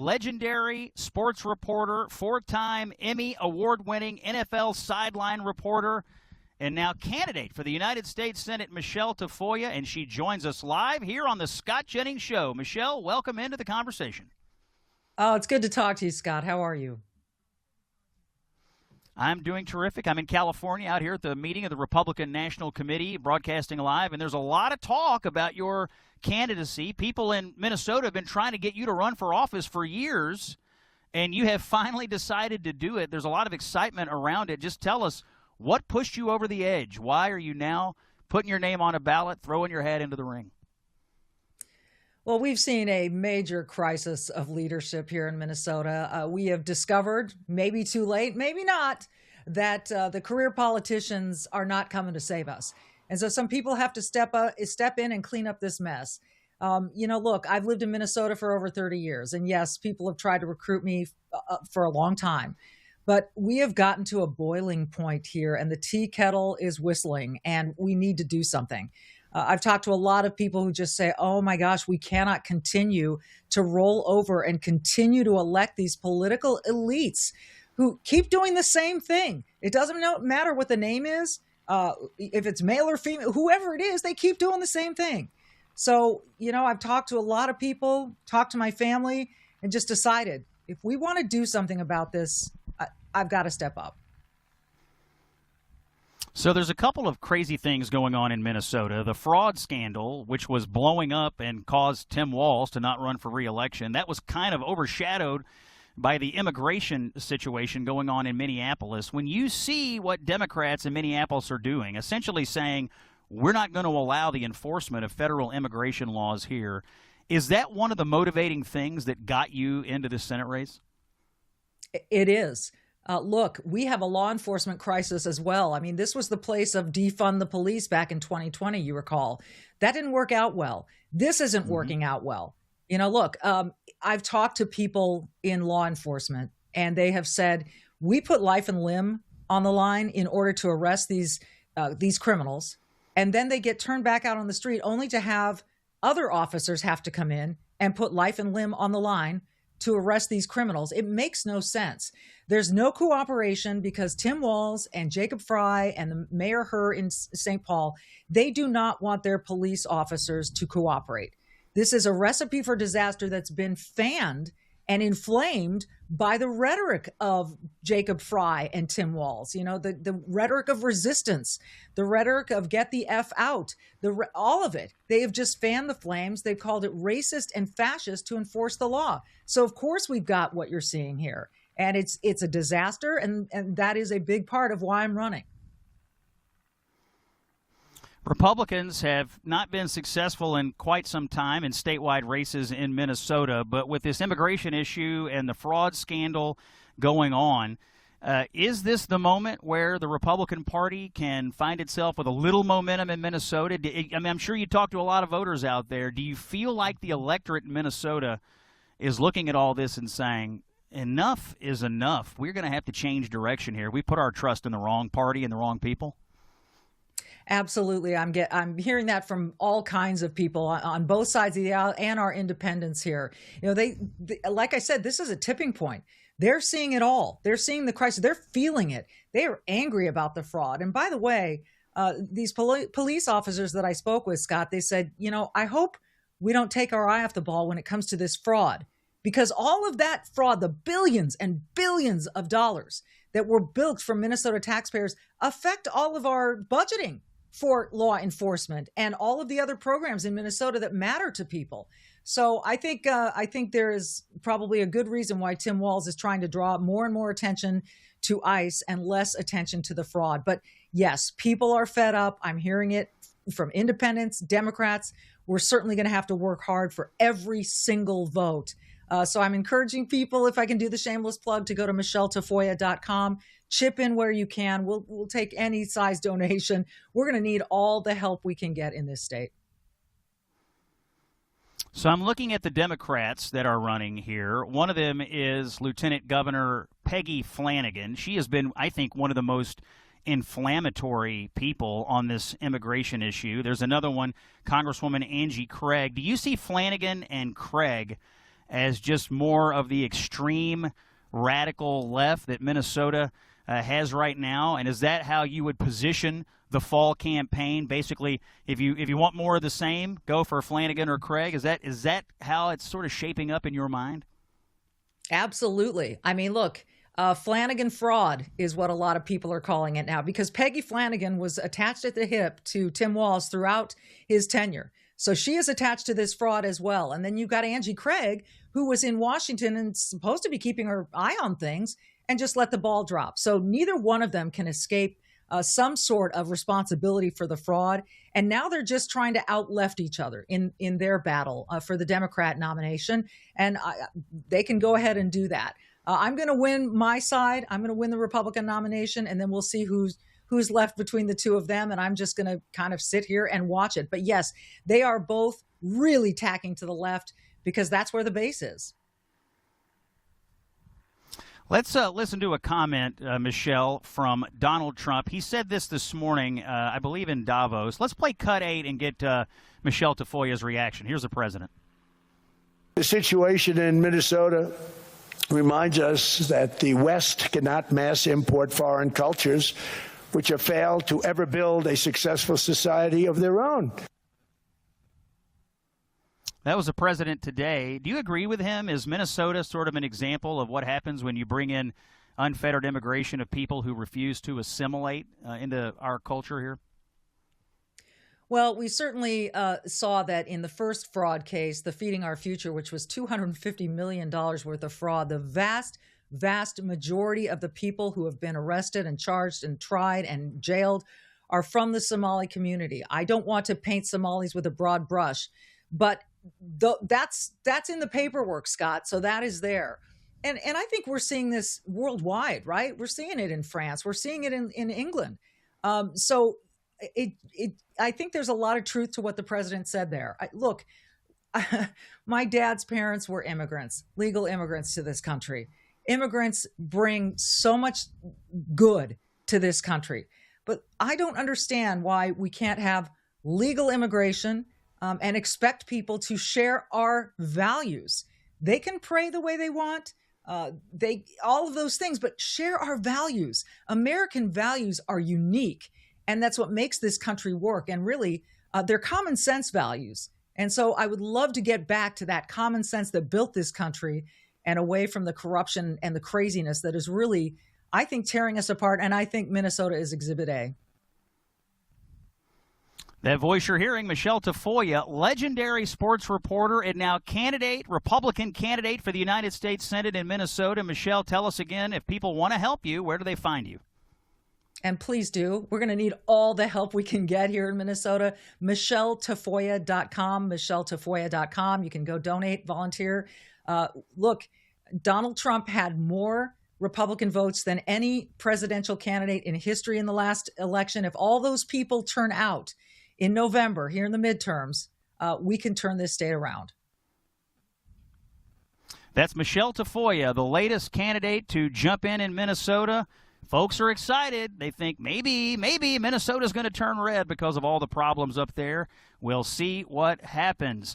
legendary sports reporter, four-time Emmy award-winning NFL sideline reporter, and now candidate for the United States Senate, Michele Tafoya, and she joins us live here on the Scott Jennings Show. Michele, welcome into the conversation. Oh, it's good to talk to you, Scott. How are you? I'm doing terrific. I'm in California out here at the meeting of the Republican National Committee, broadcasting live, and there's a lot of talk about your candidacy. People in Minnesota have been trying to get you to run for office for years, and you have finally decided to do it. There's a lot of excitement around it. Just tell us, what pushed you over the edge? Why are you now putting your name on a ballot, throwing your hat into the ring? Well, we've seen a major crisis of leadership here in Minnesota. We have discovered, maybe too late, maybe not, that the career politicians are not coming to save us. And so some people have to step in and clean up this mess. Look, I've lived in Minnesota for over 30 years. And yes, people have tried to recruit me for a long time. But we have gotten to a boiling point here, and the tea kettle is whistling, and we need to do something. I've talked to a lot of people who just say, oh my gosh, we cannot continue to roll over and continue to elect these political elites who keep doing the same thing. It doesn't matter what the name is, if it's male or female, whoever it is, they keep doing the same thing. So, I've talked to a lot of people, talked to my family, and just decided if we want to do something about this, I've got to step up. So there's a couple of crazy things going on in Minnesota. The fraud scandal, which was blowing up and caused Tim Walz to not run for re-election, that was kind of overshadowed by the immigration situation going on in Minneapolis. When you see what Democrats in Minneapolis are doing, essentially saying, we're not going to allow the enforcement of federal immigration laws here, is that one of the motivating things that got you into this Senate race? It is. Look, we have a law enforcement crisis as well. I mean, this was the place of defund the police back in 2020, you recall. That didn't work out well. This isn't working out well. Look, I've talked to people in law enforcement, and they have said, we put life and limb on the line in order to arrest these criminals, and then they get turned back out on the street only to have other officers have to come in and put life and limb on the line to arrest these criminals. It makes no sense. There's no cooperation because Tim Walz and Jacob Frey and the Mayor Herr in St. Paul, they do not want their police officers to cooperate. This is a recipe for disaster that's been fanned and inflamed by the rhetoric of Jacob Frey and Tim Walz, the rhetoric of resistance, the rhetoric of get the F out, all of it. They have just fanned the flames. They've called it racist and fascist to enforce the law. So, of course, we've got what you're seeing here. And it's a disaster, and that is a big part of why I'm running. Republicans have not been successful in quite some time in statewide races in Minnesota, but with this immigration issue and the fraud scandal going on, is this the moment where the Republican Party can find itself with a little momentum in Minnesota? I'm sure you talk to a lot of voters out there. Do you feel like the electorate in Minnesota is looking at all this and saying, enough is enough? We're going to have to change direction here. We put our trust in the wrong party and the wrong people. Absolutely. I'm hearing that from all kinds of people on both sides of the aisle and our independents here. They like I said, this is a tipping point. They're seeing it all. They're seeing the crisis. They're feeling it. They are angry about the fraud. And by the way, these police officers that I spoke with, Scott, they said, I hope we don't take our eye off the ball when it comes to this fraud, because all of that fraud, the billions and billions of dollars that were built from Minnesota taxpayers, affect all of our budgeting for law enforcement and all of the other programs in Minnesota that matter to people. So I think there is probably a good reason why Tim Walz is trying to draw more and more attention to ICE and less attention to the fraud. But yes, people are fed up. I'm hearing it from independents, Democrats. We're certainly going to have to work hard for every single vote. So I'm encouraging people, if I can do the shameless plug, to go to micheletafoya.com. Chip in where you can. We'll take any size donation. We're going to need all the help we can get in this state. So I'm looking at the Democrats that are running here. One of them is Lieutenant Governor Peggy Flanagan. She has been, I think, one of the most inflammatory people on this immigration issue. There's another one, Congresswoman Angie Craig. Do you see Flanagan and Craig as just more of the extreme radical left that Minnesota has right now? And is that how you would position the fall campaign? Basically, if you want more of the same, go for Flanagan or Craig. Is that how it's sort of shaping up in your mind? Absolutely. I mean, look, Flanagan fraud is what a lot of people are calling it now, because Peggy Flanagan was attached at the hip to Tim Walz throughout his tenure. So she is attached to this fraud as well. And then you've got Angie Craig, who was in Washington and supposed to be keeping her eye on things and just let the ball drop. So neither one of them can escape some sort of responsibility for the fraud. And now they're just trying to out-left each other in their battle for the Democrat nomination. And they can go ahead and do that. I'm going to win my side. I'm going to win the Republican nomination, and then we'll see who's left between the two of them. And I'm just going to kind of sit here and watch it. But yes, they are both really tacking to the left because that's where the base is. Let's listen to a comment, Michele, from Donald Trump. He said this morning, I believe, in Davos. Let's play cut 8 and get Michele Tafoya's reaction. Here's the president. The situation in Minnesota reminds us that the West cannot mass import foreign cultures which have failed to ever build a successful society of their own. That was the president today. Do you agree with him? Is Minnesota sort of an example of what happens when you bring in unfettered immigration of people who refuse to assimilate into our culture here? Well, we certainly saw that in the first fraud case, the Feeding Our Future, which was $250 million worth of fraud. The vast majority of the people who have been arrested and charged and tried and jailed are from the Somali community. I don't want to paint Somalis with a broad brush, but that's in the paperwork, Scott. So that is there. And I think we're seeing this worldwide, right? We're seeing it in France. We're seeing it in England. So I think there's a lot of truth to what the president said there. Look, my dad's parents were immigrants, legal immigrants to this country. Immigrants bring so much good to this country. But I don't understand why we can't have legal immigration and expect people to share our values. They can pray the way they want, all of those things, but share our values. American values are unique, and that's what makes this country work. And really, they're common sense values. And so I would love to get back to that common sense that built this country and away from the corruption and the craziness that is really, I think, tearing us apart. And I think Minnesota is Exhibit A. That voice you're hearing, Michele Tafoya, legendary sports reporter and now Republican candidate for the United States Senate in Minnesota. Michele, tell us again, if people want to help you, where do they find you? And please do. We're going to need all the help we can get here in Minnesota. MicheleTafoya.com, MicheleTafoya.com. You can go donate, volunteer. Look, Donald Trump had more Republican votes than any presidential candidate in history in the last election. If all those people turn out in November, here in the midterms, we can turn this state around. That's Michele Tafoya, the latest candidate to jump in Minnesota. Folks are excited. They think maybe Minnesota's going to turn red because of all the problems up there. We'll see what happens.